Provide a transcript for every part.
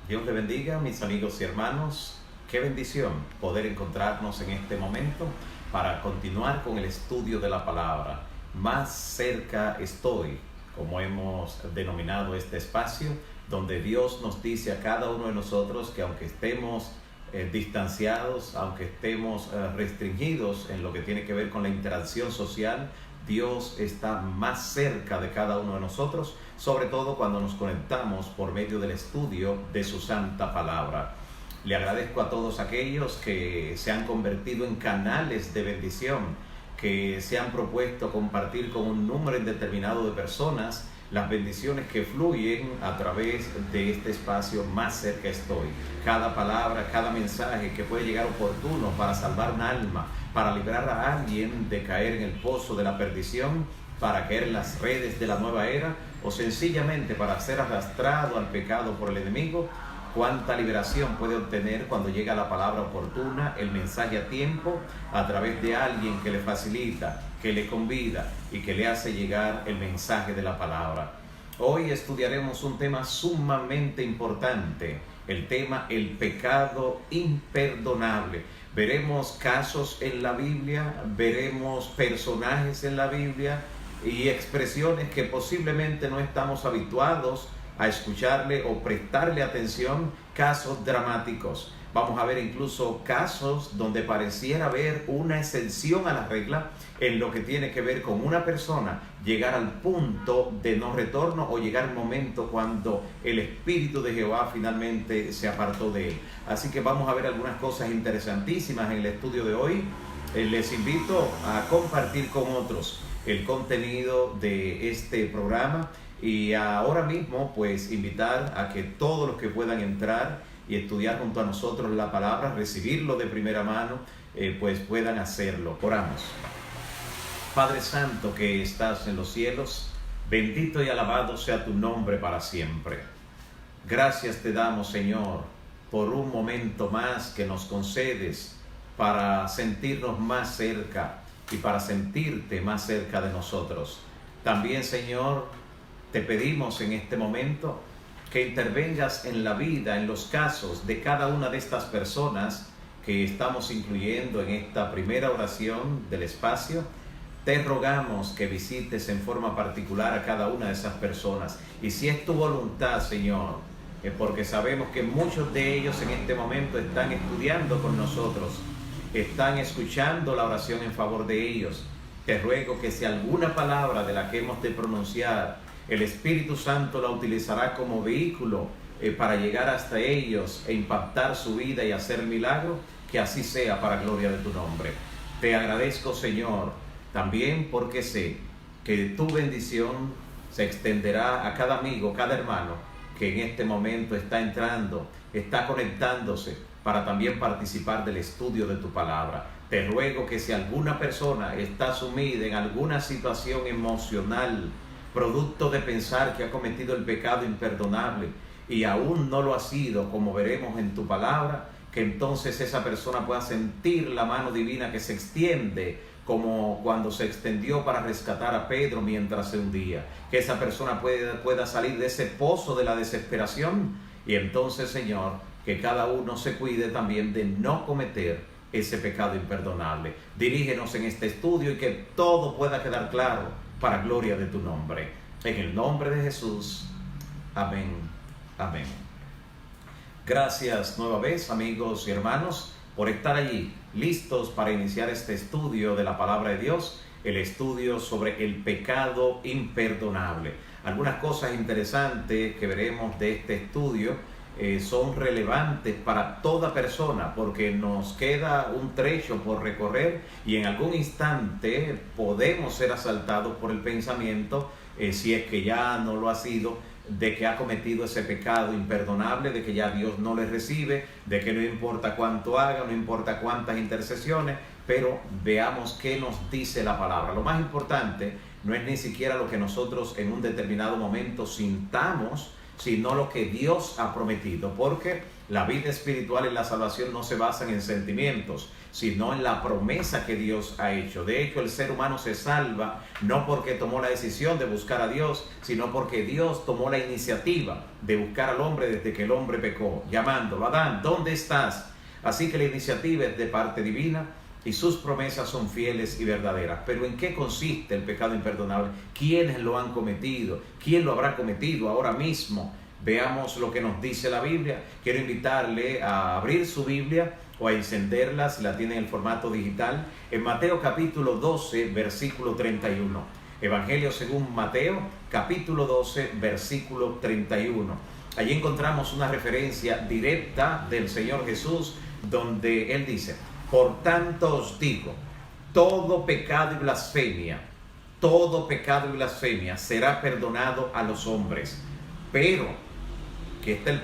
Dios le bendiga, mis amigos y hermanos. Qué bendición poder encontrarnos en este momento para continuar con el estudio de la palabra. Más cerca estoy, como hemos denominado este espacio, donde Dios nos dice a cada uno de nosotros que aunque estemos distanciados, aunque estemos restringidos en lo que tiene que ver con la interacción social, Dios está más cerca de cada uno de nosotros, sobre todo cuando nos conectamos por medio del estudio de su santa palabra. Le agradezco a todos aquellos que se han convertido en canales de bendición, que se han propuesto compartir con un número indeterminado de personas las bendiciones que fluyen a través de este espacio. Más cerca estoy. Cada palabra, cada mensaje que puede llegar oportuno para salvar un alma, para librar a alguien de caer en el pozo de la perdición, para caer en las redes de la nueva era, o sencillamente para ser arrastrado al pecado por el enemigo. Cuánta liberación puede obtener cuando llega la palabra oportuna, el mensaje a tiempo, a través de alguien que le facilita, que le convida y que le hace llegar el mensaje de la palabra. Hoy estudiaremos un tema sumamente importante, el tema el pecado imperdonable. Veremos casos en la Biblia, veremos personajes en la Biblia y expresiones que posiblemente no estamos habituados a escucharle o prestarle atención, casos dramáticos. Vamos a ver incluso casos donde pareciera haber una excepción a la regla en lo que tiene que ver con una persona llegar al punto de no retorno o llegar el momento cuando el Espíritu de Jehová finalmente se apartó de él. Así que vamos a ver algunas cosas interesantísimas en el estudio de hoy. Les invito a compartir con otros el contenido de este programa. Y ahora mismo, pues, invitar a que todos los que puedan entrar y estudiar junto a nosotros la palabra, recibirlo de primera mano, pues puedan hacerlo. Oramos. Padre Santo que estás en los cielos, bendito y alabado sea tu nombre para siempre. Gracias te damos, Señor, por un momento más que nos concedes para sentirnos más cerca y para sentirte más cerca de nosotros. También, Señor, te pedimos en este momento que intervengas en la vida, en los casos de cada una de estas personas que estamos incluyendo en esta primera oración del espacio. Te rogamos que visites en forma particular a cada una de esas personas. Y si es tu voluntad, Señor, porque sabemos que muchos de ellos en este momento están estudiando con nosotros, están escuchando la oración en favor de ellos. Te ruego que si alguna palabra de la que hemos de pronunciar, el Espíritu Santo la utilizará como vehículo para llegar hasta ellos e impactar su vida y hacer milagro, que así sea para gloria de tu nombre. Te agradezco, Señor, también porque sé que tu bendición se extenderá a cada amigo, cada hermano que en este momento está entrando, está conectándose para también participar del estudio de tu palabra. Te ruego que si alguna persona está sumida en alguna situación emocional, producto de pensar que ha cometido el pecado imperdonable y aún no lo ha sido, como veremos en tu palabra, que entonces esa persona pueda sentir la mano divina que se extiende, como cuando se extendió para rescatar a Pedro mientras se hundía. Que esa persona pueda salir de ese pozo de la desesperación y entonces, Señor, que cada uno se cuide también de no cometer ese pecado imperdonable. Dirígenos en este estudio y que todo pueda quedar claro para gloria de tu nombre. En el nombre de Jesús. Amén. Amén. Gracias nueva vez, amigos y hermanos, por estar allí, listos para iniciar este estudio de la palabra de Dios, el estudio sobre el pecado imperdonable. Algunas cosas interesantes que veremos de este estudio son relevantes para toda persona, porque nos queda un trecho por recorrer y en algún instante podemos ser asaltados por el pensamiento, si es que ya no lo ha sido, de que ha cometido ese pecado imperdonable, de que ya Dios no le recibe, de que no importa cuánto haga, no importa cuántas intercesiones, pero veamos qué nos dice la palabra. Lo más importante no es ni siquiera lo que nosotros en un determinado momento sintamos, sino lo que Dios ha prometido, porque la vida espiritual y la salvación no se basan en sentimientos, sino en la promesa que Dios ha hecho. De hecho, el ser humano se salva no porque tomó la decisión de buscar a Dios, sino porque Dios tomó la iniciativa de buscar al hombre desde que el hombre pecó, llamándolo: Adán, ¿dónde estás? Así que la iniciativa es de parte divina y sus promesas son fieles y verdaderas. Pero ¿en qué consiste el pecado imperdonable? ¿Quiénes lo han cometido? ¿Quién lo habrá cometido ahora mismo? Veamos lo que nos dice la Biblia. Quiero invitarle a abrir su Biblia o a encenderla si la tiene en el formato digital, en Mateo capítulo 12, versículo 31. Evangelio según Mateo, capítulo 12, versículo 31. Allí encontramos una referencia directa del Señor Jesús, donde Él dice: por tanto os digo, todo pecado y blasfemia será perdonado a los hombres. Pero, aquí está el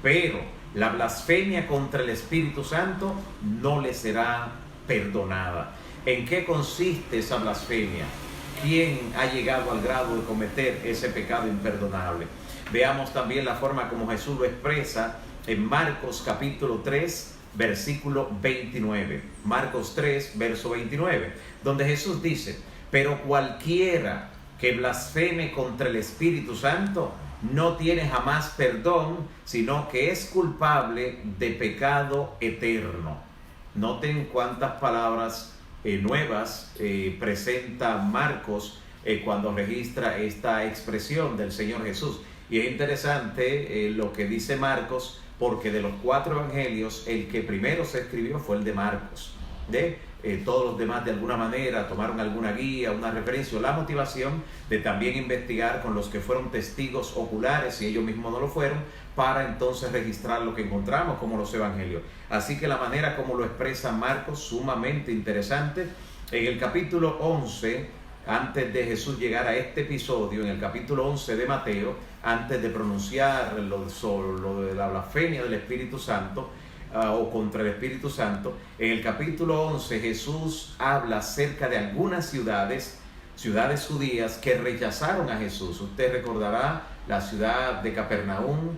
pero la blasfemia contra el Espíritu Santo no le será perdonada. ¿En qué consiste esa blasfemia? ¿Quién ha llegado al grado de cometer ese pecado imperdonable? Veamos también la forma como Jesús lo expresa en Marcos capítulo 3, versículo 29. Marcos 3, verso 29, donde Jesús dice: pero cualquiera que blasfeme contra el Espíritu Santo no tiene jamás perdón, sino que es culpable de pecado eterno. Noten cuántas palabras nuevas presenta Marcos cuando registra esta expresión del Señor Jesús. Y es interesante lo que dice Marcos, porque de los 4 evangelios, el que primero se escribió fue el de Marcos. Todos los demás de alguna manera tomaron alguna guía, una referencia o la motivación de también investigar con los que fueron testigos oculares, y ellos mismos no lo fueron, para entonces registrar lo que encontramos como los evangelios. Así que la manera como lo expresa Marcos, sumamente interesante. En el capítulo 11, antes de Jesús llegar a este episodio, en el capítulo 11 de Mateo, antes de pronunciar lo de la blasfemia del Espíritu Santo, o contra el Espíritu Santo, en el capítulo 11 Jesús habla acerca de algunas ciudades judías que rechazaron a Jesús. Usted recordará la ciudad de Capernaum,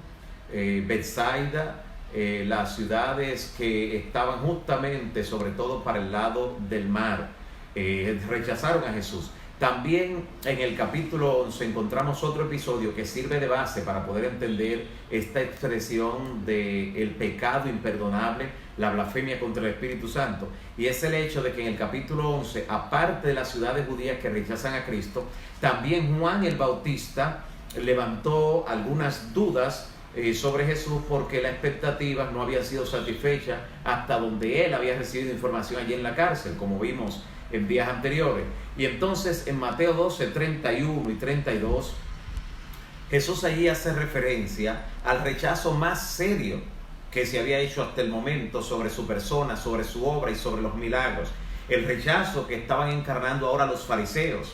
Betsaida, las ciudades que estaban justamente, sobre todo para el lado del mar, rechazaron a Jesús. También en el capítulo 11 encontramos otro episodio que sirve de base para poder entender esta expresión del pecado imperdonable, la blasfemia contra el Espíritu Santo. Y es el hecho de que en el capítulo 11, aparte de las ciudades judías que rechazan a Cristo, también Juan el Bautista levantó algunas dudas sobre Jesús, porque las expectativas no habían sido satisfechas hasta donde él había recibido información allí en la cárcel, como vimos en días anteriores. Y entonces en Mateo 12, 31 y 32, Jesús allí hace referencia al rechazo más serio que se había hecho hasta el momento sobre su persona, sobre su obra y sobre los milagros. El rechazo que estaban encarnando ahora los fariseos.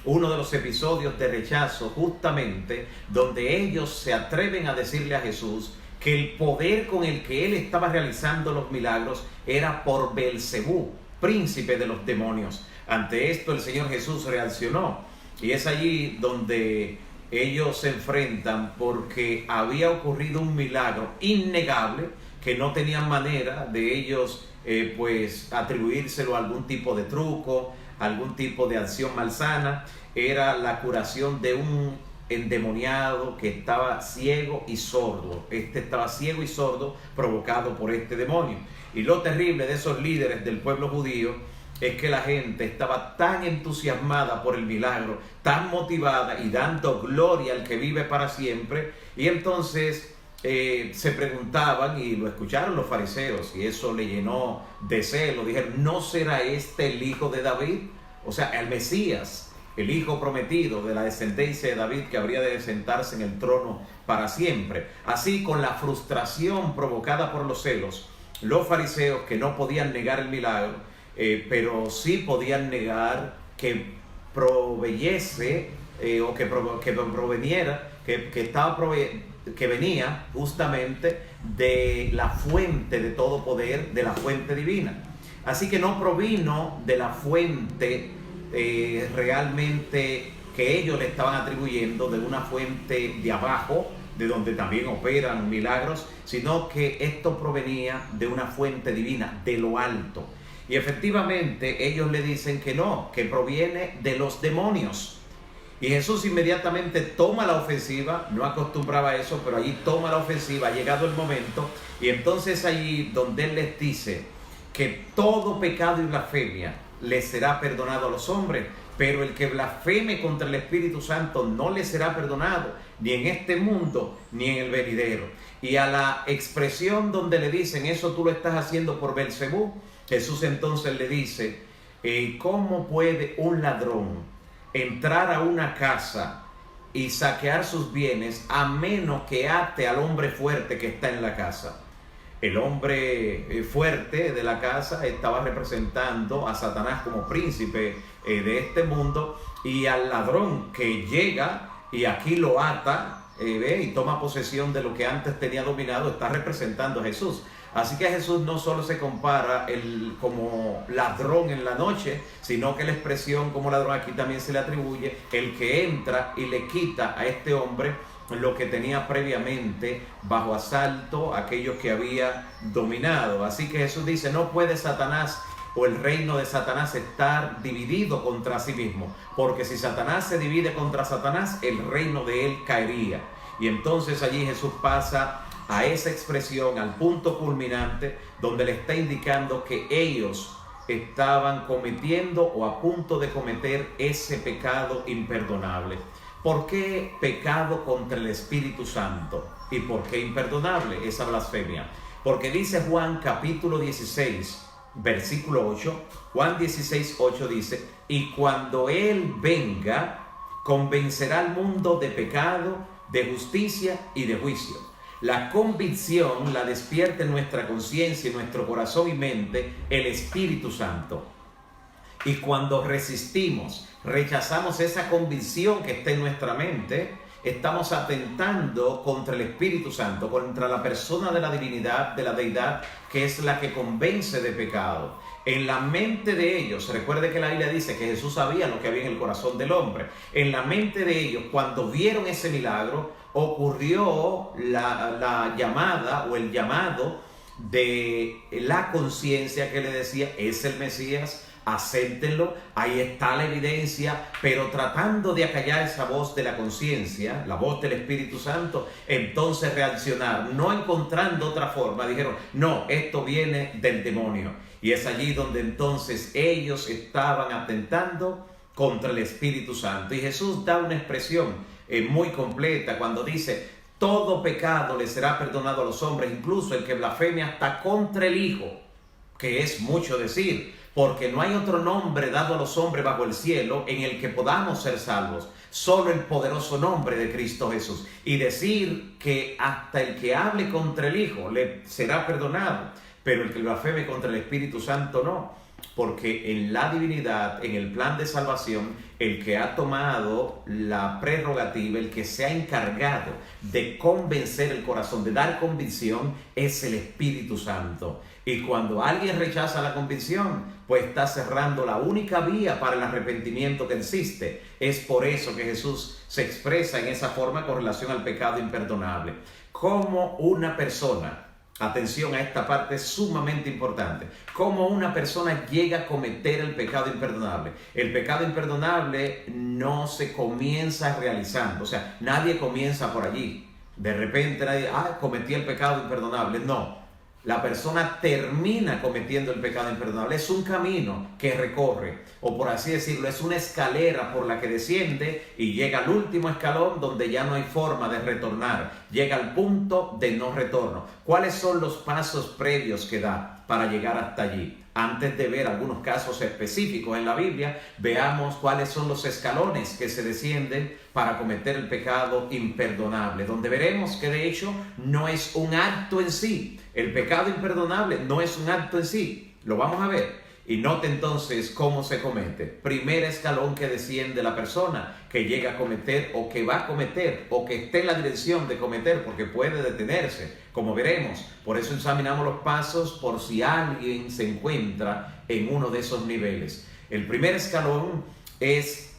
Uno de los episodios de rechazo, justamente donde ellos se atreven a decirle a Jesús que el poder con el que él estaba realizando los milagros era por Beelzebú, príncipe de los demonios. Ante esto el Señor Jesús reaccionó, y es allí donde ellos se enfrentan, porque había ocurrido un milagro innegable que no tenían manera de ellos pues atribuírselo a algún tipo de truco, algún tipo de acción malsana. Era la curación de un endemoniado que estaba ciego y sordo. Estaba ciego y sordo provocado por este demonio. Y lo terrible de esos líderes del pueblo judío es que la gente estaba tan entusiasmada por el milagro, tan motivada y dando gloria al que vive para siempre. Y entonces se preguntaban, y lo escucharon los fariseos, y eso le llenó de celo. Dijeron: ¿no será este el hijo de David? O sea, el Mesías, el hijo prometido de la descendencia de David, que habría de sentarse en el trono para siempre. Así, con la frustración provocada por los celos, los fariseos, que no podían negar el milagro, pero sí podían negar que proveyese o que proveniera, que venía justamente de la fuente de todo poder, de la fuente divina. Así que no provino de la fuente realmente que ellos le estaban atribuyendo, de una fuente de abajo, de donde también operan milagros, sino que esto provenía de una fuente divina, de lo alto. Y efectivamente ellos le dicen que no, que proviene de los demonios. Y Jesús inmediatamente toma la ofensiva, no acostumbraba a eso, pero allí toma la ofensiva, ha llegado el momento, y entonces allí donde Él les dice que todo pecado y blasfemia le será perdonado a los hombres, pero el que blasfeme contra el Espíritu Santo no le será perdonado, ni en este mundo, ni en el venidero. Y a la expresión donde le dicen, eso tú lo estás haciendo por Belcebú, Jesús entonces le dice, ¿cómo puede un ladrón entrar a una casa y saquear sus bienes a menos que ate al hombre fuerte que está en la casa? El hombre fuerte de la casa estaba representando a Satanás como príncipe de este mundo, y al ladrón que llega y aquí lo ata y toma posesión de lo que antes tenía dominado, está representando a Jesús. Así que Jesús no solo se compara como ladrón en la noche, sino que la expresión como ladrón aquí también se le atribuye el que entra y le quita a este hombre lo que tenía previamente bajo asalto, aquellos que había dominado. Así que Jesús dice, no puede Satanás o el reino de Satanás estar dividido contra sí mismo, porque si Satanás se divide contra Satanás, el reino de él caería. Y entonces allí Jesús pasa a esa expresión, al punto culminante, donde le está indicando que ellos estaban cometiendo o a punto de cometer ese pecado imperdonable. ¿Por qué pecado contra el Espíritu Santo? ¿Y por qué imperdonable esa blasfemia? Porque dice Juan capítulo 16, versículo 8, Juan 16, 8 dice, y cuando Él venga, convencerá al mundo de pecado, de justicia y de juicio. La convicción la despierta en nuestra conciencia, en nuestro corazón y mente, el Espíritu Santo. Y cuando resistimos, rechazamos esa convicción que está en nuestra mente, estamos atentando contra el Espíritu Santo, contra la persona de la divinidad, de la deidad, que es la que convence de pecado. En la mente de ellos, recuerde que la Biblia dice que Jesús sabía lo que había en el corazón del hombre. En la mente de ellos, cuando vieron ese milagro, ocurrió la llamada o el llamado de la conciencia que le decía, es el Mesías, acéptenlo, ahí está la evidencia, pero tratando de acallar esa voz de la conciencia, la voz del Espíritu Santo, entonces reaccionar, no encontrando otra forma, dijeron, no, esto viene del demonio. Y es allí donde entonces ellos estaban atentando contra el Espíritu Santo. Y Jesús da una expresión muy completa cuando dice, todo pecado le será perdonado a los hombres, incluso el que blasfeme hasta contra el Hijo, que es mucho decir, porque no hay otro nombre dado a los hombres bajo el cielo en el que podamos ser salvos, solo el poderoso nombre de Cristo Jesús. Y decir que hasta el que hable contra el Hijo le será perdonado, pero el que blasfeme contra el Espíritu Santo no, porque en la divinidad, en el plan de salvación, el que ha tomado la prerrogativa, el que se ha encargado de convencer el corazón, de dar convicción, es el Espíritu Santo. Y cuando alguien rechaza la convicción, pues está cerrando la única vía para el arrepentimiento que existe. Es por eso que Jesús se expresa en esa forma con relación al pecado imperdonable. Como una persona, atención a esta parte sumamente importante, cómo una persona llega a cometer el pecado imperdonable. El pecado imperdonable no se comienza realizando, o sea, nadie comienza por allí. De repente nadie, cometí el pecado imperdonable. No. La persona termina cometiendo el pecado imperdonable. Es un camino que recorre, o por así decirlo, es una escalera por la que desciende y llega al último escalón donde ya no hay forma de retornar. Llega al punto de no retorno. ¿Cuáles son los pasos previos que da para llegar hasta allí? Antes de ver algunos casos específicos en la Biblia, veamos cuáles son los escalones que se descienden para cometer el pecado imperdonable, donde veremos que de hecho no es un acto en sí. El pecado imperdonable no es un acto en sí. Lo vamos a ver. Y note entonces cómo se comete. Primer escalón que desciende la persona que llega a cometer o que va a cometer o que esté en la dirección de cometer, porque puede detenerse, como veremos. Por eso examinamos los pasos por si alguien se encuentra en uno de esos niveles. El primer escalón es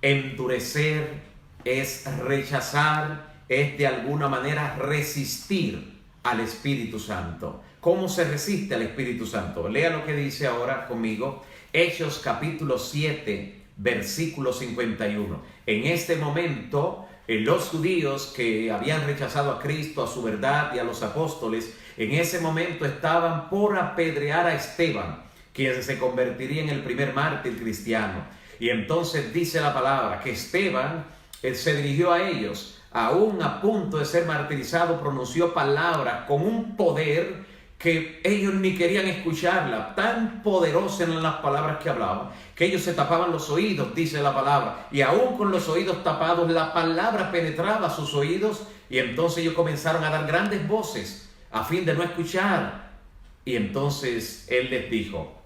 endurecer, es rechazar, es de alguna manera resistir al Espíritu Santo. ¿Cómo se resiste al Espíritu Santo? Lea lo que dice ahora conmigo, Hechos capítulo 7, versículo 51. En este momento, los judíos que habían rechazado a Cristo, a su verdad y a los apóstoles, en ese momento estaban por apedrear a Esteban, quien se convertiría en el primer mártir cristiano. Y entonces dice la palabra que Esteban se dirigió a ellos, aún a punto de ser martirizado, pronunció palabras con un poder que ellos ni querían escucharla. Tan poderosas eran las palabras que hablaban, que ellos se tapaban los oídos, dice la palabra. Y aún con los oídos tapados, la palabra penetraba sus oídos. Y entonces ellos comenzaron a dar grandes voces a fin de no escuchar. Y entonces él les dijo,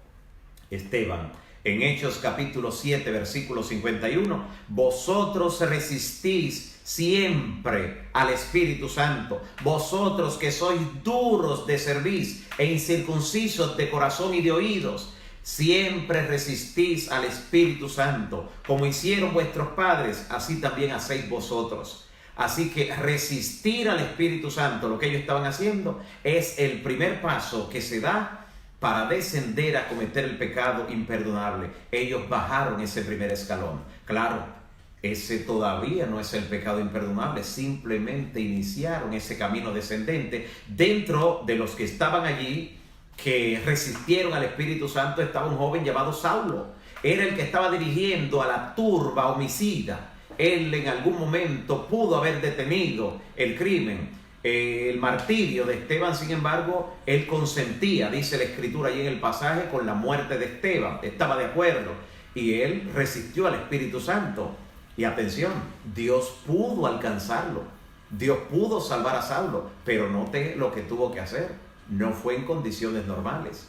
Esteban, en Hechos capítulo 7, versículo 51, vosotros resistís siempre al Espíritu Santo, vosotros que sois duros de cerviz e incircuncisos de corazón y de oídos, siempre resistís al Espíritu Santo, como hicieron vuestros padres, así también hacéis vosotros. Así que resistir al Espíritu Santo, lo que ellos estaban haciendo, es el primer paso que se da para descender a cometer el pecado imperdonable. Ellos bajaron ese primer escalón. Claro, ese todavía no es el pecado imperdonable, simplemente iniciaron ese camino descendente. Dentro de los que estaban allí, que resistieron al Espíritu Santo, estaba un joven llamado Saulo. Era el que estaba dirigiendo a la turba homicida. Él en algún momento pudo haber detenido el crimen, el martirio de Esteban. Sin embargo, él consentía, dice la Escritura allí en el pasaje, con la muerte de Esteban. Estaba de acuerdo y él resistió al Espíritu Santo. Y atención, Dios pudo alcanzarlo, Dios pudo salvar a Saulo, pero note lo que tuvo que hacer. No fue en condiciones normales.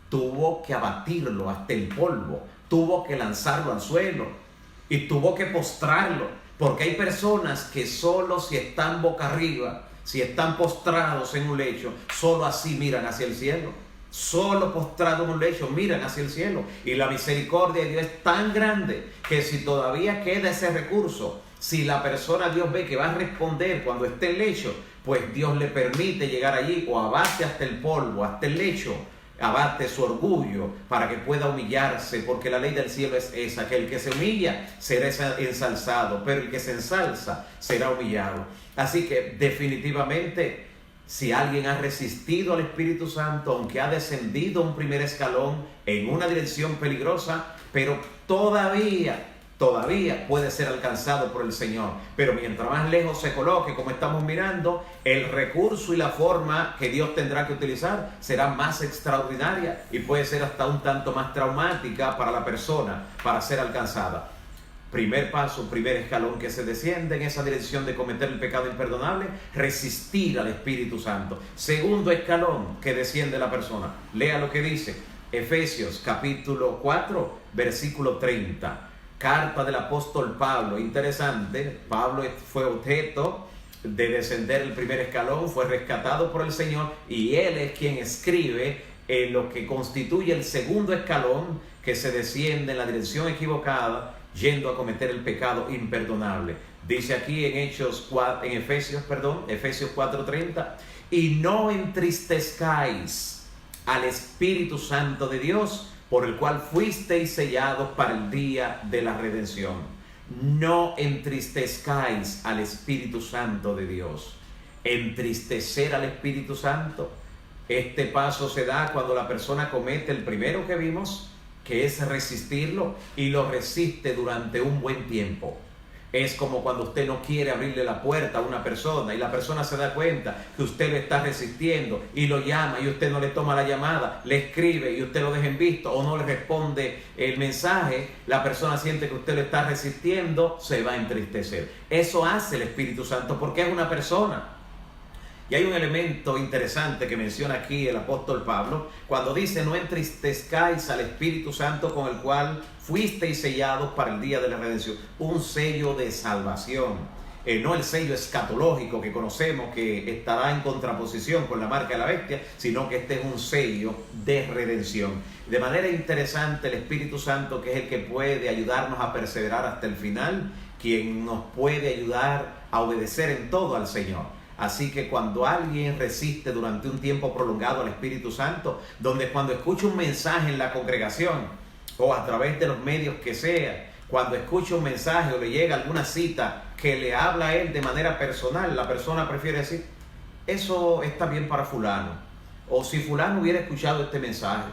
Tuvo que abatirlo hasta el polvo, tuvo que lanzarlo al suelo y tuvo que postrarlo, porque hay personas que solo si están boca arriba, si están postrados en un lecho, solo así miran hacia el cielo. Solo postrados en un lecho miran hacia el cielo. Y la misericordia de Dios es tan grande que si todavía queda ese recurso, si la persona, Dios ve que va a responder cuando esté en el lecho, pues Dios le permite llegar allí o abate hasta el polvo, hasta el lecho, abate su orgullo para que pueda humillarse, porque la ley del cielo es esa, que el que se humilla será ensalzado, pero el que se ensalza será humillado. Así que definitivamente, si alguien ha resistido al Espíritu Santo, aunque ha descendido un primer escalón en una dirección peligrosa, pero todavía puede ser alcanzado por el Señor. Pero mientras más lejos se coloque, como estamos mirando, el recurso y la forma que Dios tendrá que utilizar será más extraordinaria y puede ser hasta un tanto más traumática para la persona para ser alcanzada. Primer paso, primer escalón que se desciende en esa dirección de cometer el pecado imperdonable, resistir al Espíritu Santo. Segundo escalón que desciende la persona. Lea lo que dice Efesios capítulo 4, versículo 30. Carta del apóstol Pablo. Interesante, Pablo fue objeto de descender el primer escalón, fue rescatado por el Señor y él es quien escribe lo que constituye el segundo escalón que se desciende en la dirección equivocada, yendo a cometer el pecado imperdonable. Dice aquí en Efesios 4:30, y no entristezcáis al Espíritu Santo de Dios, por el cual fuisteis sellados para el día de la redención. No entristezcáis al Espíritu Santo de Dios. Entristecer al Espíritu Santo, este paso se da cuando la persona comete el primero que vimos, que es resistirlo, y lo resiste durante un buen tiempo. Es como cuando usted no quiere abrirle la puerta a una persona y la persona se da cuenta que usted lo está resistiendo y lo llama y usted no le toma la llamada, le escribe y usted lo deja en visto o no le responde el mensaje. La persona siente que usted lo está resistiendo, se va a entristecer. Eso hace el Espíritu Santo porque es una persona. Y hay un elemento interesante que menciona aquí el apóstol Pablo, cuando dice: no entristezcáis al Espíritu Santo, con el cual fuisteis sellados para el día de la redención. Un sello de salvación, no el sello escatológico que conocemos, que estará en contraposición con la marca de la bestia, sino que este es un sello de redención. De manera interesante, el Espíritu Santo, que es el que puede ayudarnos a perseverar hasta el final, quien nos puede ayudar a obedecer en todo al Señor. Así que cuando alguien resiste durante un tiempo prolongado al Espíritu Santo, donde cuando escucha un mensaje en la congregación o a través de los medios que sea, cuando escucha un mensaje o le llega alguna cita que le habla a él de manera personal, la persona prefiere decir, eso está bien para fulano, o si fulano hubiera escuchado este mensaje,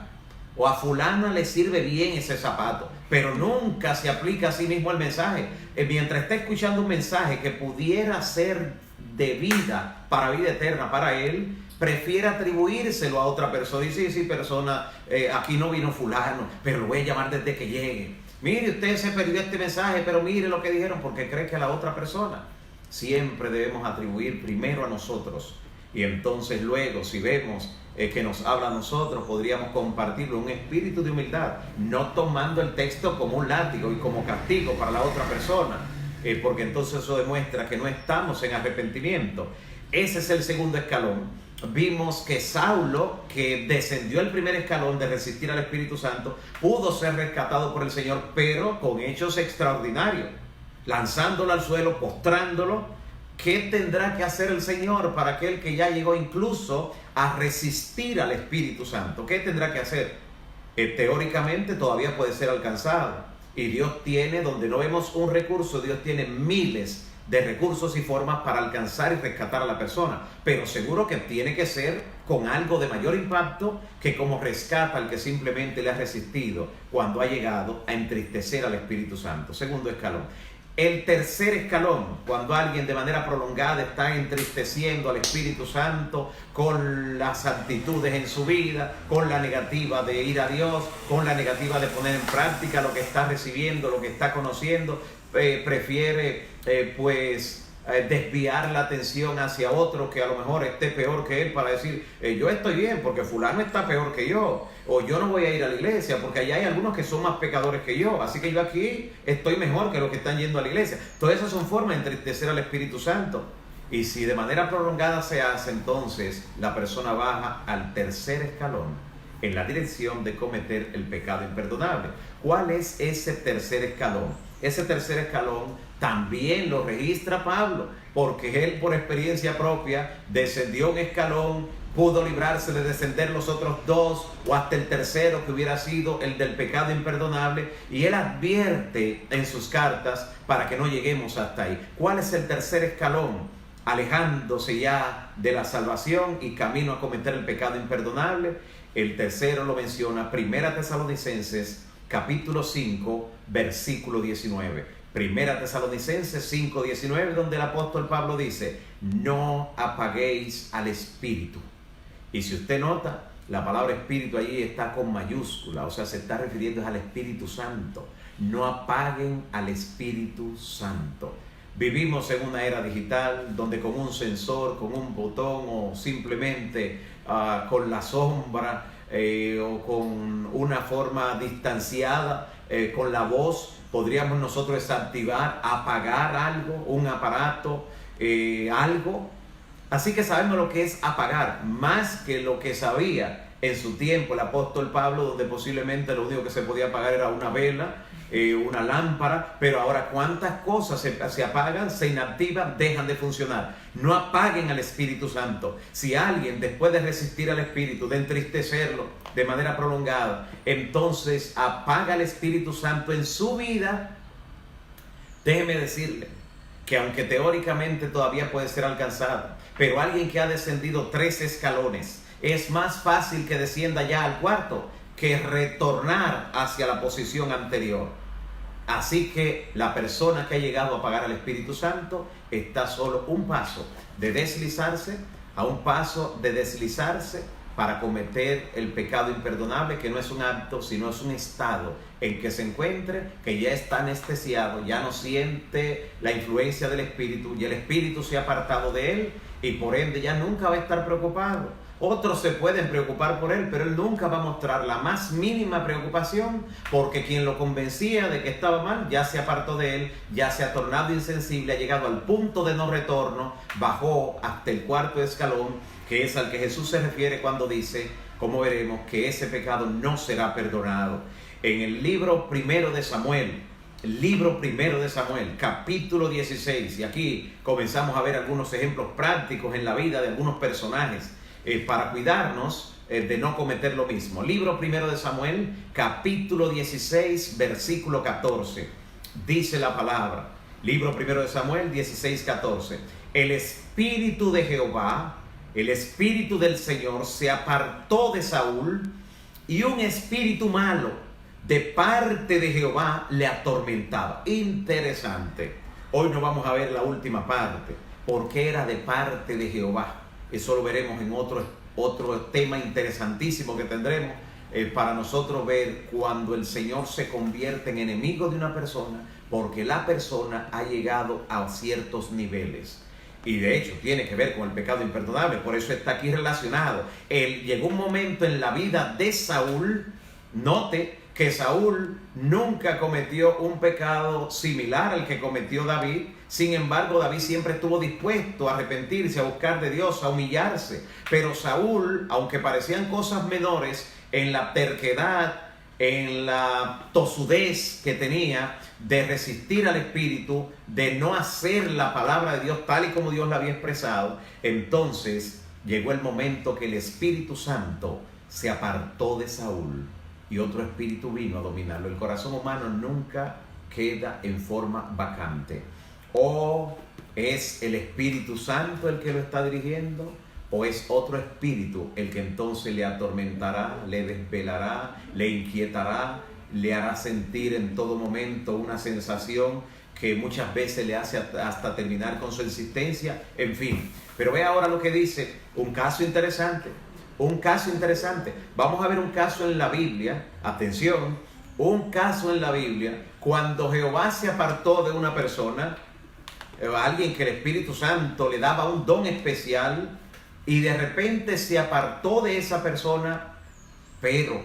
o a fulana le sirve bien ese zapato, pero nunca se aplica a sí mismo el mensaje. Mientras está escuchando un mensaje que pudiera ser de vida para vida eterna para él, prefiere atribuírselo a otra persona. Dice, sí, persona, aquí no vino fulano, pero lo voy a llamar desde que llegue. Mire, usted se perdió este mensaje, pero mire lo que dijeron, porque cree que a la otra persona. Siempre debemos atribuir primero a nosotros, y entonces luego, si vemos que nos habla a nosotros, podríamos compartirlo, un espíritu de humildad, no tomando el texto como un látigo y como castigo para la otra persona, porque entonces eso demuestra que no estamos en arrepentimiento. Ese es el segundo escalón. Vimos que Saulo, que descendió el primer escalón de resistir al Espíritu Santo, pudo ser rescatado por el Señor, pero con hechos extraordinarios, lanzándolo al suelo, postrándolo. ¿Qué tendrá que hacer el Señor para aquel que ya llegó incluso a resistir al Espíritu Santo? ¿Qué tendrá que hacer? Teóricamente todavía puede ser alcanzado. Y Dios tiene, donde no vemos un recurso, Dios tiene miles de recursos y formas para alcanzar y rescatar a la persona. Pero seguro que tiene que ser con algo de mayor impacto que como rescata al que simplemente le ha resistido cuando ha llegado a entristecer al Espíritu Santo. Segundo escalón. El tercer escalón, cuando alguien de manera prolongada está entristeciendo al Espíritu Santo con las actitudes en su vida, con la negativa de ir a Dios, con la negativa de poner en práctica lo que está recibiendo, lo que está conociendo, prefiere desviar la atención hacia otro que a lo mejor esté peor que él para decir, yo estoy bien porque fulano está peor que yo, o yo no voy a ir a la iglesia porque allá hay algunos que son más pecadores que yo, así que yo aquí estoy mejor que los que están yendo a la iglesia. Todas esas son formas de entristecer al Espíritu Santo. Y si de manera prolongada se hace, entonces la persona baja al tercer escalón en la dirección de cometer el pecado imperdonable. ¿Cuál es ese tercer escalón? Ese tercer escalón también lo registra Pablo, porque él por experiencia propia descendió un escalón, pudo librarse de descender los otros dos o hasta el tercero, que hubiera sido el del pecado imperdonable, y él advierte en sus cartas para que no lleguemos hasta ahí. ¿Cuál es el tercer escalón? Alejándose ya de la salvación y camino a cometer el pecado imperdonable. El tercero lo menciona Primera Tesalonicenses capítulo 5 versículo 19. Primera Tesalonicenses 5:19, donde el apóstol Pablo dice, no apaguéis al Espíritu. Y si usted nota, la palabra Espíritu allí está con mayúscula, o sea, se está refiriendo al Espíritu Santo. No apaguen al Espíritu Santo. Vivimos en una era digital donde con un sensor, con un botón o simplemente con la sombra o con una forma distanciada, con la voz, podríamos nosotros desactivar, apagar algo, un aparato, algo. Así que sabemos lo que es apagar, más que lo que sabía en su tiempo el apóstol Pablo, donde posiblemente lo único que se podía apagar era una vela, una lámpara, pero ahora cuántas cosas se apagan, se inactivan, dejan de funcionar. No apaguen al Espíritu Santo. Si alguien, después de resistir al Espíritu, de entristecerlo de manera prolongada, entonces apaga al Espíritu Santo en su vida, déjeme decirle que aunque teóricamente todavía puede ser alcanzado, pero alguien que ha descendido 3 escalones, es más fácil que descienda ya al cuarto que retornar hacia la posición anterior. Así que la persona que ha llegado a apagar al Espíritu Santo está solo un paso de deslizarse, a un paso de deslizarse para cometer el pecado imperdonable, que no es un acto, sino es un estado en que se encuentre, que ya está anestesiado, ya no siente la influencia del Espíritu, y el Espíritu se ha apartado de él, y por ende ya nunca va a estar preocupado. Otros se pueden preocupar por él, pero él nunca va a mostrar la más mínima preocupación, porque quien lo convencía de que estaba mal ya se apartó de él, ya se ha tornado insensible, ha llegado al punto de no retorno, bajó hasta el cuarto escalón, que es al que Jesús se refiere cuando dice, como veremos, que ese pecado no será perdonado. En el libro primero de Samuel, libro primero de Samuel, capítulo 16. Y aquí comenzamos a ver algunos ejemplos prácticos en la vida de algunos personajes para cuidarnos de no cometer lo mismo. Libro primero de Samuel, capítulo 16, versículo 14. Dice la palabra. Libro primero de Samuel 16, 14. El espíritu de Jehová, el espíritu del Señor se apartó de Saúl, y un espíritu malo de parte de Jehová le atormentaba. Interesante. Hoy no vamos a ver la última parte, porque era de parte de Jehová. Eso lo veremos en otro tema interesantísimo que tendremos para nosotros ver cuando el Señor se convierte en enemigo de una persona, porque la persona ha llegado a ciertos niveles. Y de hecho tiene que ver con el pecado imperdonable, por eso está aquí relacionado. Llegó un momento en la vida de Saúl, note que Saúl nunca cometió un pecado similar al que cometió David. Sin embargo, David siempre estuvo dispuesto a arrepentirse, a buscar de Dios, a humillarse. Pero Saúl, aunque parecían cosas menores, en la terquedad, en la tosudez que tenía de resistir al Espíritu, de no hacer la palabra de Dios tal y como Dios la había expresado, entonces llegó el momento que el Espíritu Santo se apartó de Saúl y otro espíritu vino a dominarlo. El corazón humano nunca queda en forma vacante. O es el Espíritu Santo el que lo está dirigiendo, o es otro espíritu el que entonces le atormentará, le desvelará, le inquietará, le hará sentir en todo momento una sensación que muchas veces le hace hasta terminar con su existencia, en fin. Pero ve ahora lo que dice, un caso interesante. Vamos a ver un caso en la Biblia, atención, un caso en la Biblia, cuando Jehová se apartó de una persona, alguien que el Espíritu Santo le daba un don especial, y de repente se apartó de esa persona, pero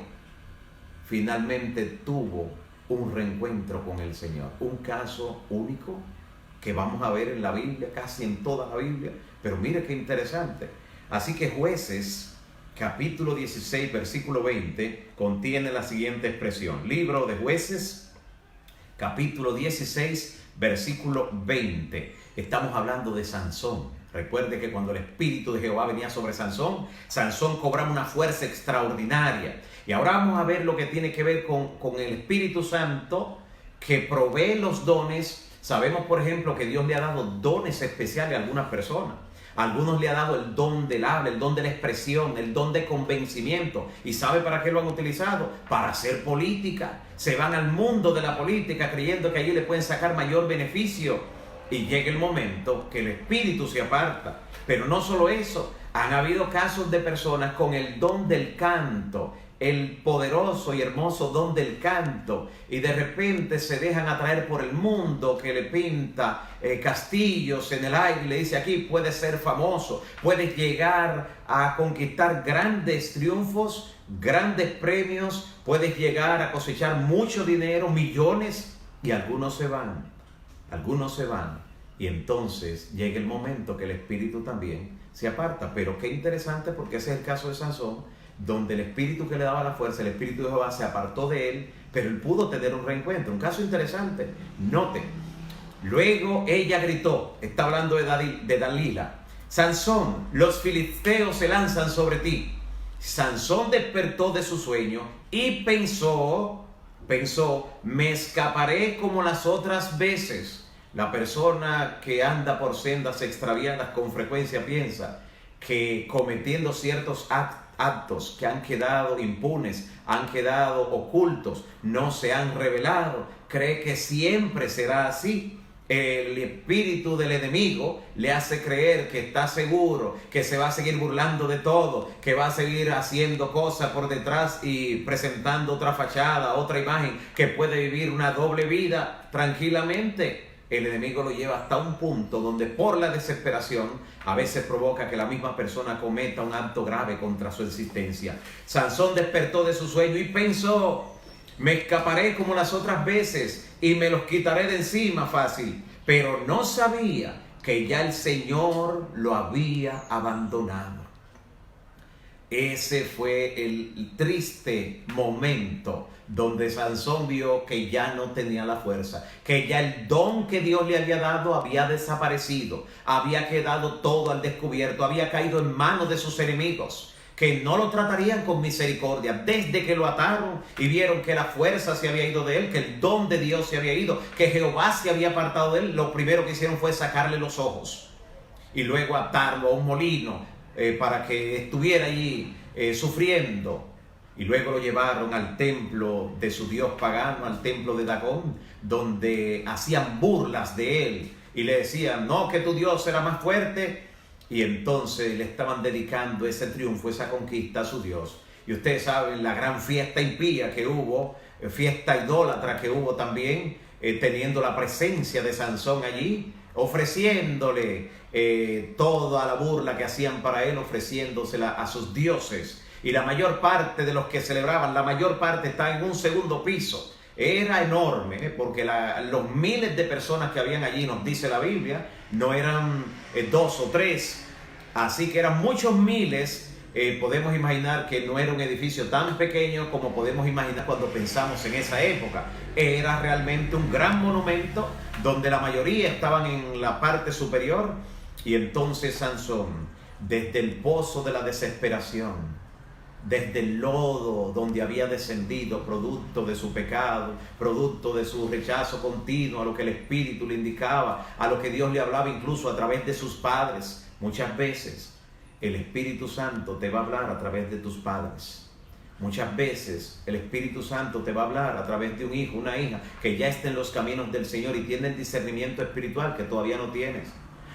finalmente tuvo un reencuentro con el Señor. Un caso único que vamos a ver en la Biblia, casi en toda la Biblia, pero mire qué interesante. Así que Jueces, capítulo 16, versículo 20, contiene la siguiente expresión. Libro de Jueces, capítulo 16, versículo 20. Estamos hablando de Sansón. Recuerde que cuando el Espíritu de Jehová venía sobre Sansón, Sansón cobraba una fuerza extraordinaria. Y ahora vamos a ver lo que tiene que ver con el Espíritu Santo que provee los dones. Sabemos, por ejemplo, que Dios le ha dado dones especiales a algunas personas. A algunos le ha dado el don del habla, el don de la expresión, el don de convencimiento. ¿Y sabe para qué lo han utilizado? Para hacer política. Se van al mundo de la política creyendo que allí le pueden sacar mayor beneficio. Y llega el momento que el espíritu se aparta. Pero no solo eso, han habido casos de personas con el don del canto, el poderoso y hermoso don del canto, y de repente se dejan atraer por el mundo que le pinta castillos en el aire y le dice: aquí puedes ser famoso, puedes llegar a conquistar grandes triunfos, grandes premios, puedes llegar a cosechar mucho dinero, millones, y algunos se van. Y entonces llega el momento que el espíritu también se aparta. Pero qué interesante, porque ese es el caso de Sansón, donde el espíritu que le daba la fuerza, el espíritu de Jehová, se apartó de él, pero él pudo tener un reencuentro. Un caso interesante. Note, luego ella gritó, está hablando de Dalila: Sansón, los filisteos se lanzan sobre ti. Sansón despertó de su sueño y pensó, me escaparé como las otras veces. La persona que anda por sendas extraviadas con frecuencia piensa que cometiendo ciertos actos que han quedado impunes, han quedado ocultos, no se han revelado, cree que siempre será así. El espíritu del enemigo le hace creer que está seguro, que se va a seguir burlando de todo, que va a seguir haciendo cosas por detrás y presentando otra fachada, otra imagen, que puede vivir una doble vida tranquilamente. El enemigo lo lleva hasta un punto donde por la desesperación a veces provoca que la misma persona cometa un acto grave contra su existencia. Sansón despertó de su sueño y pensó: me escaparé como las otras veces y me los quitaré de encima fácil. Pero no sabía que ya el Señor lo había abandonado. ese fue el triste momento donde Sansón vio que ya no tenía la fuerza, que ya el don que Dios le había dado había desaparecido, había quedado todo al descubierto, había caído en manos de sus enemigos, que no lo tratarían con misericordia. Desde que lo ataron y vieron que la fuerza se había ido de él, que el don de Dios se había ido, que Jehová se había apartado de él, lo primero que hicieron fue sacarle los ojos y luego atarlo a un molino para que estuviera allí sufriendo. Y luego lo llevaron al templo de su dios pagano, al templo de Dagón, donde hacían burlas de él y le decían, no, que tu Dios será más fuerte. Y entonces le estaban dedicando ese triunfo, esa conquista a su Dios. Y ustedes saben la gran fiesta impía que hubo, fiesta idólatra que hubo también, teniendo la presencia de Sansón allí, ofreciéndole toda la burla que hacían para él, ofreciéndosela a sus dioses. Y la mayor parte de los que celebraban, la mayor parte está en un segundo piso. Era enorme, porque los miles de personas que habían allí, nos dice la Biblia, no eran 2 o 3, así que eran muchos miles. Podemos imaginar que no era un edificio tan pequeño como podemos imaginar cuando pensamos en esa época. Era realmente un gran monumento donde la mayoría estaban en la parte superior. Y entonces Sansón, desde el pozo de la desesperación, desde el lodo donde había descendido, producto de su pecado, producto de su rechazo continuo a lo que el Espíritu le indicaba, a lo que Dios le hablaba incluso a través de sus padres. Muchas veces el Espíritu Santo te va a hablar a través de tus padres. Muchas veces el Espíritu Santo te va a hablar a través de un hijo, una hija que ya está en los caminos del Señor y tiene el discernimiento espiritual que todavía no tienes.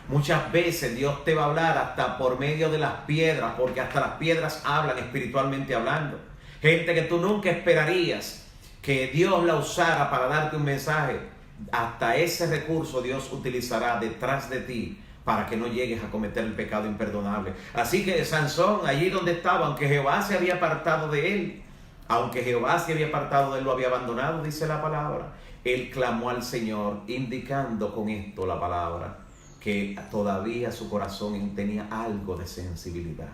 Muchas veces Dios te va a hablar hasta por medio de las piedras, porque hasta las piedras hablan espiritualmente hablando. Gente que tú nunca esperarías que Dios la usara para darte un mensaje. Hasta ese recurso Dios utilizará detrás de ti para que no llegues a cometer el pecado imperdonable. Así que Sansón, allí donde estaba, aunque Jehová se había apartado de él, lo había abandonado, dice la palabra, él clamó al Señor, indicando con esto la palabra que todavía su corazón tenía algo de sensibilidad.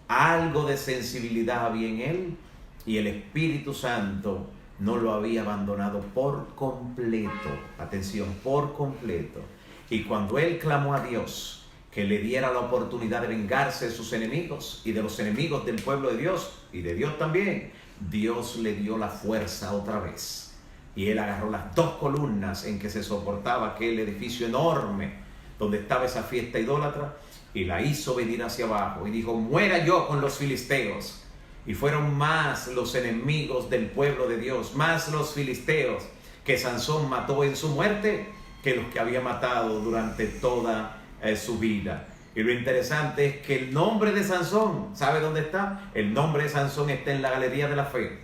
Algo de sensibilidad había en él, y el Espíritu Santo no lo había abandonado por completo. Atención, por completo. Y cuando él clamó a Dios que le diera la oportunidad de vengarse de sus enemigos y de los enemigos del pueblo de Dios y de Dios también, Dios le dio la fuerza otra vez. Y él agarró las 2 columnas en que se soportaba aquel edificio enorme donde estaba esa fiesta idólatra, y la hizo venir hacia abajo y dijo, muera yo con los filisteos. Y fueron más los enemigos del pueblo de Dios, más los filisteos que Sansón mató en su muerte que los que había matado durante toda su vida. Y lo interesante es que el nombre de Sansón, ¿sabe dónde está? El nombre de Sansón está en la Galería de la Fe,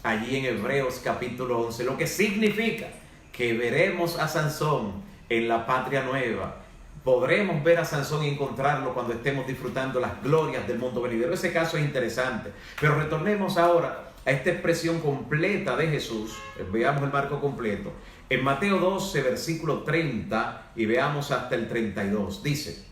allí en Hebreos capítulo 11, lo que significa que veremos a Sansón en la patria nueva. Podremos ver a Sansón y encontrarlo cuando estemos disfrutando las glorias del mundo venidero. Ese caso es interesante. Pero retornemos ahora a esta expresión completa de Jesús. Veamos el marco completo. En Mateo 12, versículo 30, y veamos hasta el 32. Dice,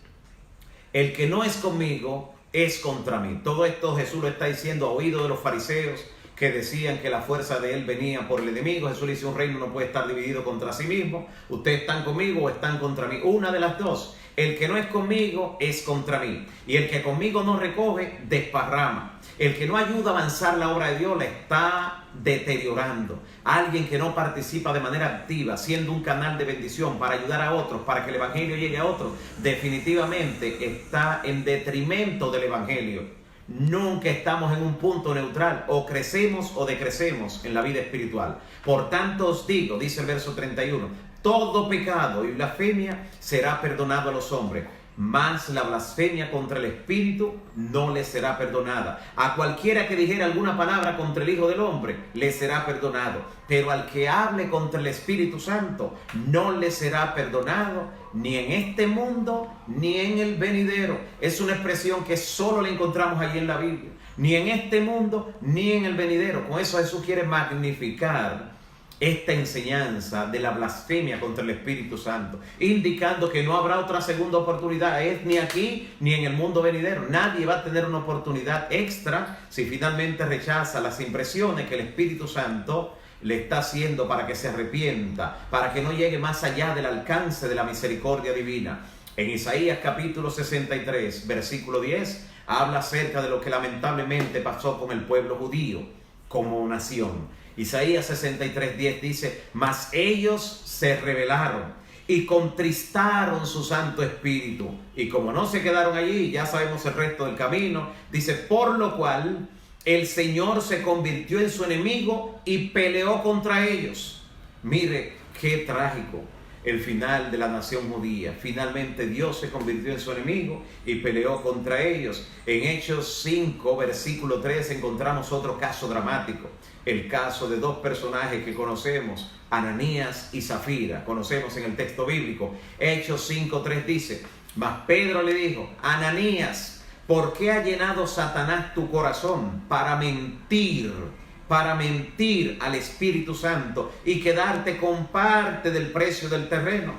el que no es conmigo es contra mí. Todo esto Jesús lo está diciendo a oído de los fariseos, que decían que la fuerza de él venía por el enemigo. Jesús le dice, un reino no puede estar dividido contra sí mismo. Ustedes están conmigo o están contra mí. Una de las dos. El que no es conmigo es contra mí. Y el que conmigo no recoge, desparrama. El que no ayuda a avanzar la obra de Dios la está deteriorando. Alguien que no participa de manera activa, siendo un canal de bendición para ayudar a otros, para que el evangelio llegue a otros, definitivamente está en detrimento del evangelio. Nunca estamos en un punto neutral, o crecemos o decrecemos en la vida espiritual. Por tanto os digo, dice el verso 31, todo pecado y blasfemia será perdonado a los hombres, mas la blasfemia contra el Espíritu no le será perdonada. A cualquiera que dijera alguna palabra contra el Hijo del Hombre le será perdonado, pero al que hable contra el Espíritu Santo no le será perdonado, ni en este mundo ni en el venidero. Es una expresión que solo la encontramos allí en la Biblia. Ni en este mundo ni en el venidero. Con eso Jesús quiere magnificar esta enseñanza de la blasfemia contra el Espíritu Santo, indicando que no habrá otra segunda oportunidad, ni aquí ni en el mundo venidero. Nadie va a tener una oportunidad extra si finalmente rechaza las impresiones que el Espíritu Santo le está haciendo para que se arrepienta, para que no llegue más allá del alcance de la misericordia divina. En Isaías capítulo 63, versículo 10, habla acerca de lo que lamentablemente pasó con el pueblo judío como nación. Isaías 63, 10 dice: mas ellos se rebelaron y contristaron su Santo Espíritu. Y como no se quedaron allí, ya sabemos el resto del camino. Dice: por lo cual el Señor se convirtió en su enemigo y peleó contra ellos. Mire qué trágico el final de la nación judía. Finalmente Dios se convirtió en su enemigo y peleó contra ellos. En Hechos 5, versículo 3, encontramos otro caso dramático. El caso de dos personajes que conocemos, Ananías y Zafira. Conocemos en el texto bíblico. Hechos 5, 3 dice: mas Pedro le dijo: Ananías, ¿por qué ha llenado Satanás tu corazón para mentir al Espíritu Santo y quedarte con parte del precio del terreno?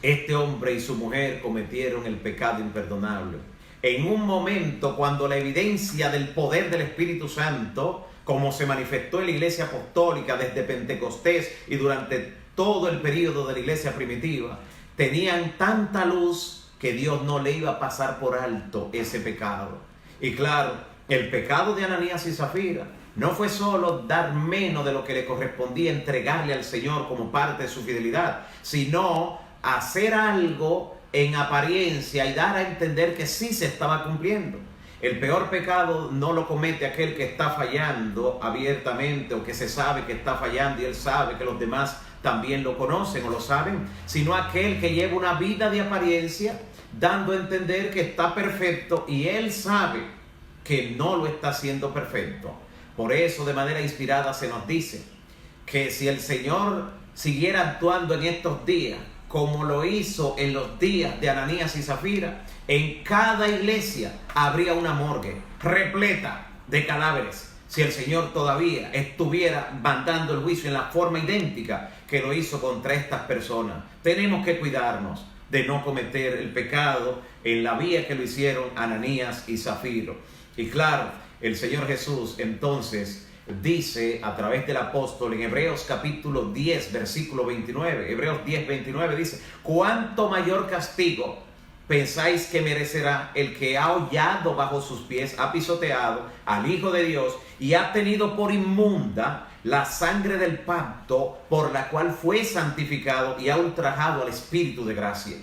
Este hombre y su mujer cometieron el pecado imperdonable. En un momento cuando la evidencia del poder del Espíritu Santo, como se manifestó en la iglesia apostólica desde Pentecostés y durante todo el periodo de la iglesia primitiva, tenían tanta luz que Dios no le iba a pasar por alto ese pecado. Y claro, el pecado de Ananías y Zafira no fue solo dar menos de lo que le correspondía entregarle al Señor como parte de su fidelidad, sino hacer algo en apariencia y dar a entender que sí se estaba cumpliendo. El peor pecado no lo comete aquel que está fallando abiertamente o que se sabe que está fallando y él sabe que los demás también lo conocen o lo saben, sino aquel que lleva una vida de apariencia dando a entender que está perfecto y él sabe que no lo está haciendo perfecto. Por eso, de manera inspirada se nos dice que si el Señor siguiera actuando en estos días como lo hizo en los días de Ananías y Zafira, en cada iglesia habría una morgue repleta de cadáveres, si el Señor todavía estuviera mandando el juicio en la forma idéntica que lo hizo contra estas personas. Tenemos que cuidarnos de no cometer el pecado en la vía que lo hicieron Ananías y Zafiro. Y claro, el Señor Jesús entonces dice a través del apóstol en Hebreos capítulo 10, versículo 29, Hebreos 10, 29 dice: ¿cuánto mayor castigo pensáis que merecerá el que ha hollado bajo sus pies, ha pisoteado al Hijo de Dios y ha tenido por inmunda la sangre del pacto por la cual fue santificado y ha ultrajado al Espíritu de gracia?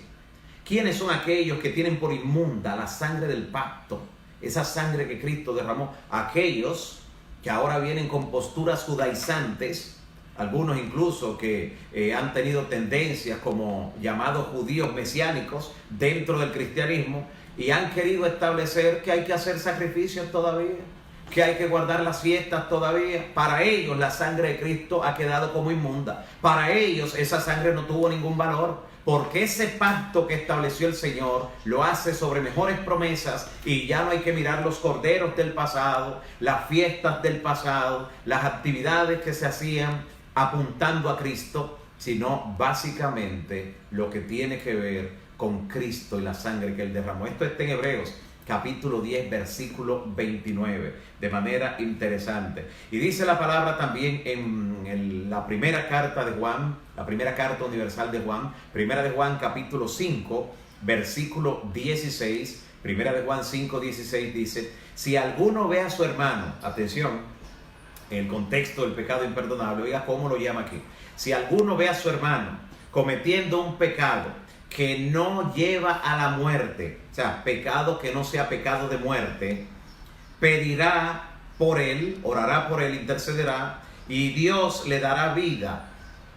¿Quiénes son aquellos que tienen por inmunda la sangre del pacto? Esa sangre que Cristo derramó. Aquellos que ahora vienen con posturas judaizantes, algunos incluso que han tenido tendencias como llamados judíos mesiánicos dentro del cristianismo y han querido establecer que hay que hacer sacrificios todavía, que hay que guardar las fiestas todavía. Para ellos la sangre de Cristo ha quedado como inmunda. Para ellos esa sangre no tuvo ningún valor, porque ese pacto que estableció el Señor lo hace sobre mejores promesas y ya no hay que mirar los corderos del pasado, las fiestas del pasado, las actividades que se hacían apuntando a Cristo, sino básicamente lo que tiene que ver con Cristo y la sangre que Él derramó. Esto está en Hebreos capítulo 10, versículo 29, de manera interesante. Y dice la palabra también en la primera carta de Juan, la primera carta universal de Juan, primera de Juan capítulo 5, versículo 16, primera de Juan 5, 16 dice: si alguno ve a su hermano, atención, en el contexto del pecado imperdonable, oiga cómo lo llama aquí: si alguno ve a su hermano cometiendo un pecado que no lleva a la muerte, o sea, pecado que no sea pecado de muerte, pedirá por él, orará por él, intercederá, y Dios le dará vida.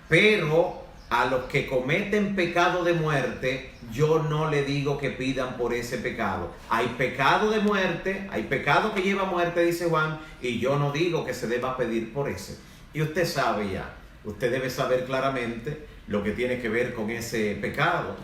Pero a los que cometen pecado de muerte, yo no le digo que pidan por ese pecado. Hay pecado de muerte, hay pecado que lleva a muerte, dice Juan, y yo no digo que se deba pedir por ese. Y usted sabe ya, usted debe saber claramente lo que tiene que ver con ese pecado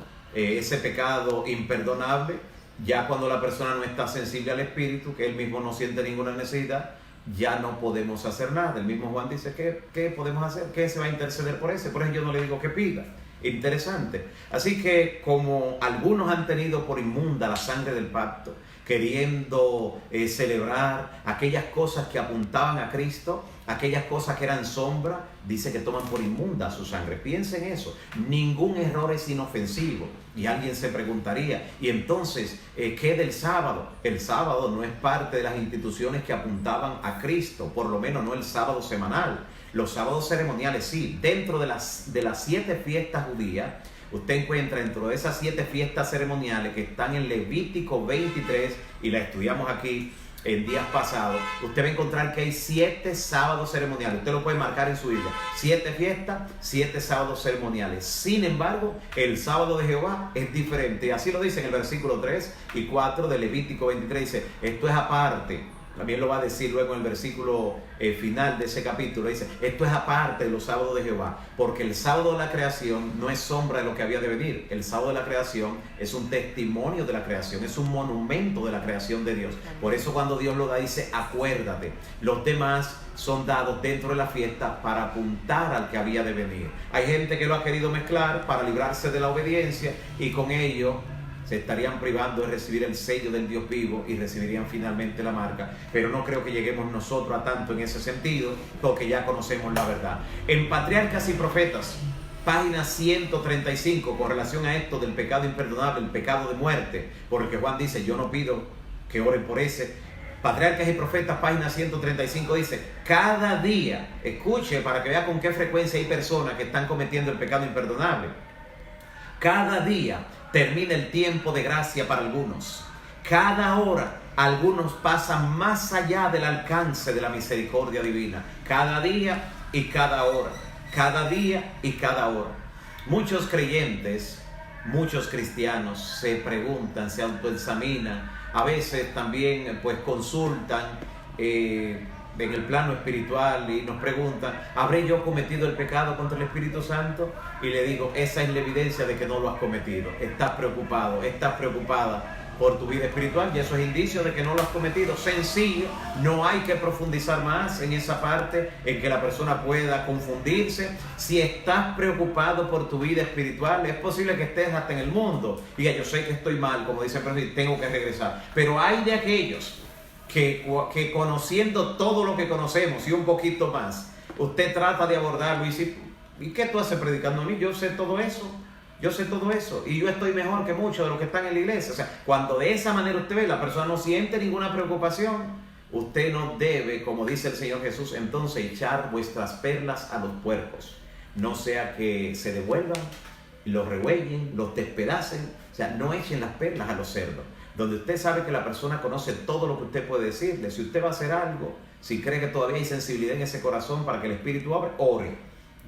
imperdonable, ya cuando la persona no está sensible al Espíritu, que él mismo no siente ninguna necesidad, ya no podemos hacer nada. El mismo Juan dice, ¿qué podemos hacer? ¿Qué se va a interceder por ese? Por eso yo no le digo que pida. Interesante. Así que como algunos han tenido por inmunda la sangre del pacto, queriendo celebrar aquellas cosas que apuntaban a Cristo, aquellas cosas que eran sombra, dice que toman por inmunda su sangre. Piensen eso. Ningún error es inofensivo. Y alguien se preguntaría, ¿y entonces qué del sábado? El sábado no es parte de las instituciones que apuntaban a Cristo, por lo menos no el sábado semanal. Los sábados ceremoniales sí, dentro de las 7 fiestas judías, usted encuentra dentro de esas 7 fiestas ceremoniales que están en Levítico 23, y la estudiamos aquí en días pasados, usted va a encontrar que hay 7 sábados ceremoniales. Usted lo puede marcar en su Biblia. 7 fiestas, 7 sábados ceremoniales. Sin embargo, el sábado de Jehová es diferente. Así lo dice en el versículo 3 y 4 de Levítico 23. Dice, esto es aparte. También lo va a decir luego en el versículo final de ese capítulo. Dice, esto es aparte de los sábados de Jehová, porque el sábado de la creación no es sombra de lo que había de venir. El sábado de la creación es un testimonio de la creación, es un monumento de la creación de Dios. Por eso cuando Dios lo da, dice, acuérdate. Los demás son dados dentro de la fiesta para apuntar al que había de venir. Hay gente que lo ha querido mezclar para librarse de la obediencia, y con ello se estarían privando de recibir el sello del Dios vivo y recibirían finalmente la marca. Pero no creo que lleguemos nosotros a tanto en ese sentido, porque ya conocemos la verdad. En Patriarcas y Profetas, página 135, con relación a esto del pecado imperdonable, el pecado de muerte, porque Juan dice, yo no pido que oren por ese. Patriarcas y Profetas, página 135, dice, cada día, escuche para que vea con qué frecuencia hay personas que están cometiendo el pecado imperdonable. Cada día termina el tiempo de gracia para algunos. Cada hora algunos pasan más allá del alcance de la misericordia divina. Cada día y cada hora. Cada día y cada hora. Muchos creyentes, muchos cristianos se preguntan, se autoexaminan, a veces también pues consultan en el plano espiritual y nos preguntan, ¿habré yo cometido el pecado contra el Espíritu Santo? Y le digo, esa es la evidencia de que no lo has cometido. Estás preocupado, estás preocupada por tu vida espiritual, y eso es indicio de que no lo has cometido. Sencillo, no hay que profundizar más en esa parte en que la persona pueda confundirse. Si estás preocupado por tu vida espiritual, es posible que estés hasta en el mundo. Diga, yo sé que estoy mal, como dice el presidente, tengo que regresar. Pero hay de aquellos que conociendo todo lo que conocemos y un poquito más, usted trata de abordarlo y dice, ¿y qué tú haces predicando a mí? Yo sé todo eso, y yo estoy mejor que muchos de los que están en la iglesia. O sea, cuando de esa manera usted ve, la persona no siente ninguna preocupación. Usted no debe, como dice el Señor Jesús, entonces echar vuestras perlas a los puercos, no sea que se devuelvan, los rehuellen, los despedacen. O sea, no echen las perlas a los cerdos. Donde usted sabe que la persona conoce todo lo que usted puede decirle. Si usted va a hacer algo, si cree que todavía hay sensibilidad en ese corazón para que el Espíritu abra, ore.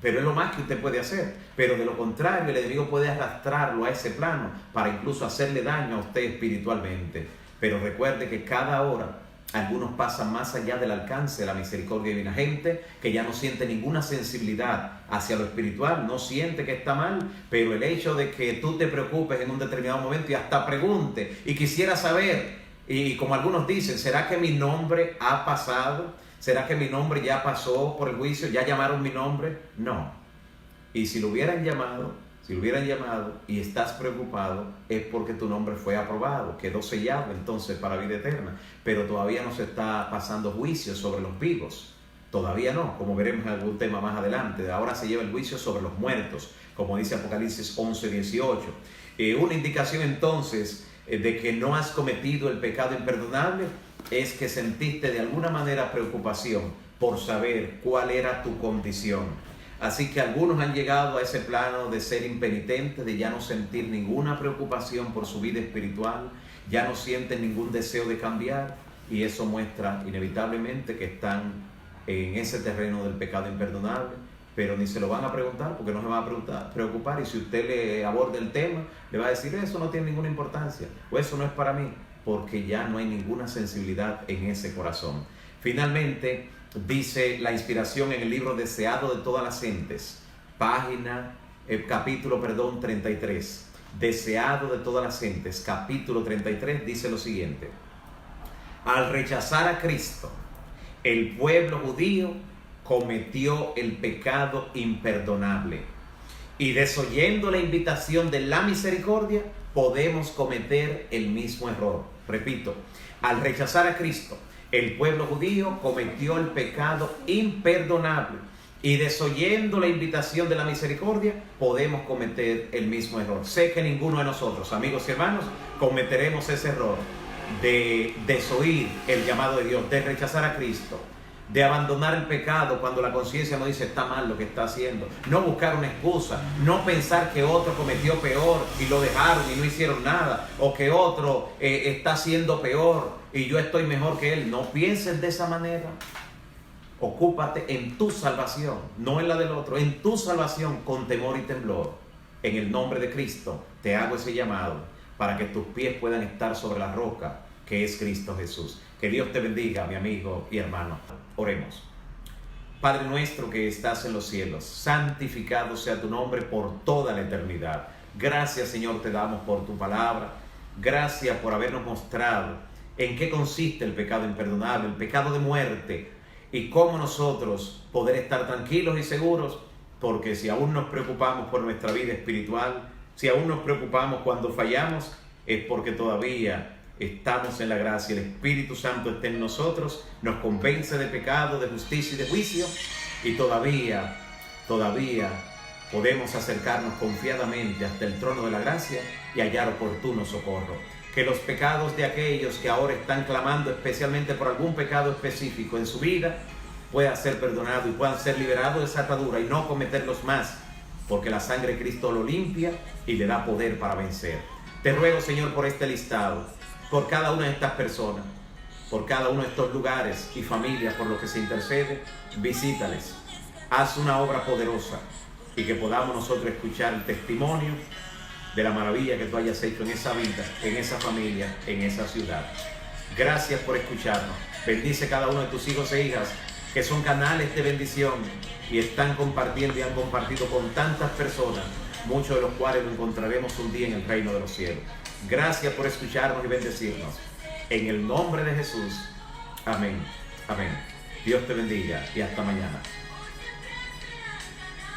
Pero es lo más que usted puede hacer. Pero de lo contrario, el enemigo puede arrastrarlo a ese plano para incluso hacerle daño a usted espiritualmente. Pero recuerde que cada hora algunos pasan más allá del alcance de la misericordia divina. Gente que ya no siente ninguna sensibilidad hacia lo espiritual, no siente que está mal, pero el hecho de que tú te preocupes en un determinado momento y hasta pregunte y quisiera saber, y como algunos dicen, ¿será que mi nombre ha pasado? ¿Será que mi nombre ya pasó por el juicio? ¿Ya llamaron mi nombre? No. Y si lo hubieran llamado y estás preocupado, es porque tu nombre fue aprobado, quedó sellado entonces para vida eterna. Pero todavía no se está pasando juicio sobre los vivos. Todavía no, como veremos en algún tema más adelante. Ahora se lleva el juicio sobre los muertos, como dice Apocalipsis 11:18. Una indicación entonces de que no has cometido el pecado imperdonable es que sentiste de alguna manera preocupación por saber cuál era tu condición. Así que algunos han llegado a ese plano de ser impenitentes, de ya no sentir ninguna preocupación por su vida espiritual, ya no sienten ningún deseo de cambiar, y eso muestra inevitablemente que están en ese terreno del pecado imperdonable, pero ni se lo van a preguntar porque no se van a preocupar, y si usted le aborda el tema, le va a decir, eso no tiene ninguna importancia, o eso no es para mí, porque ya no hay ninguna sensibilidad en ese corazón. Finalmente, dice la inspiración en el libro Deseado de todas las gentes, capítulo 33. Deseado de todas las gentes, capítulo 33, dice lo siguiente: al rechazar a Cristo, El pueblo judío cometió el pecado imperdonable. Y desoyendo la invitación de la misericordia, podemos cometer el mismo error. Repito, al rechazar a Cristo, el pueblo judío cometió el pecado imperdonable. Y desoyendo la invitación de la misericordia, podemos cometer el mismo error. Sé que ninguno de nosotros, amigos y hermanos, cometeremos ese error de desoír el llamado de Dios, de rechazar a Cristo, de abandonar el pecado cuando la conciencia nos dice está mal lo que está haciendo, no buscar una excusa, no pensar que otro cometió peor y lo dejaron y no hicieron nada, o que otro está haciendo peor y yo estoy mejor que él. No pienses de esa manera. Ocúpate en tu salvación, no en la del otro, en tu salvación con temor y temblor. En el nombre de Cristo te hago ese llamado para que tus pies puedan estar sobre la roca que es Cristo Jesús. Que Dios te bendiga, mi amigo y hermano. Oremos. Padre nuestro que estás en los cielos, santificado sea tu nombre por toda la eternidad. Gracias, Señor, te damos por tu palabra. Gracias por habernos mostrado en qué consiste el pecado imperdonable, el pecado de muerte, y cómo nosotros poder estar tranquilos y seguros, porque si aún nos preocupamos por nuestra vida espiritual, si aún nos preocupamos cuando fallamos, es porque todavía estamos en la gracia. El Espíritu Santo está en nosotros, nos convence de pecado, de justicia y de juicio, y todavía podemos acercarnos confiadamente hasta el trono de la gracia y hallar oportuno socorro. Que los pecados de aquellos que ahora están clamando especialmente por algún pecado específico en su vida puedan ser perdonados y puedan ser liberados de esa atadura y no cometerlos más, porque la sangre de Cristo lo limpia y le da poder para vencer. Te ruego, Señor, por este listado, por cada una de estas personas, por cada uno de estos lugares y familias por los que se intercede, visítales, haz una obra poderosa y que podamos nosotros escuchar el testimonio de la maravilla que tú hayas hecho en esa vida, en esa familia, en esa ciudad. Gracias por escucharnos. Bendice cada uno de tus hijos e hijas que son canales de bendición y están compartiendo y han compartido con tantas personas, muchos de los cuales nos encontraremos un día en el reino de los cielos. Gracias por escucharnos y bendecirnos. En el nombre de Jesús. Amén. Amén. Dios te bendiga y hasta mañana.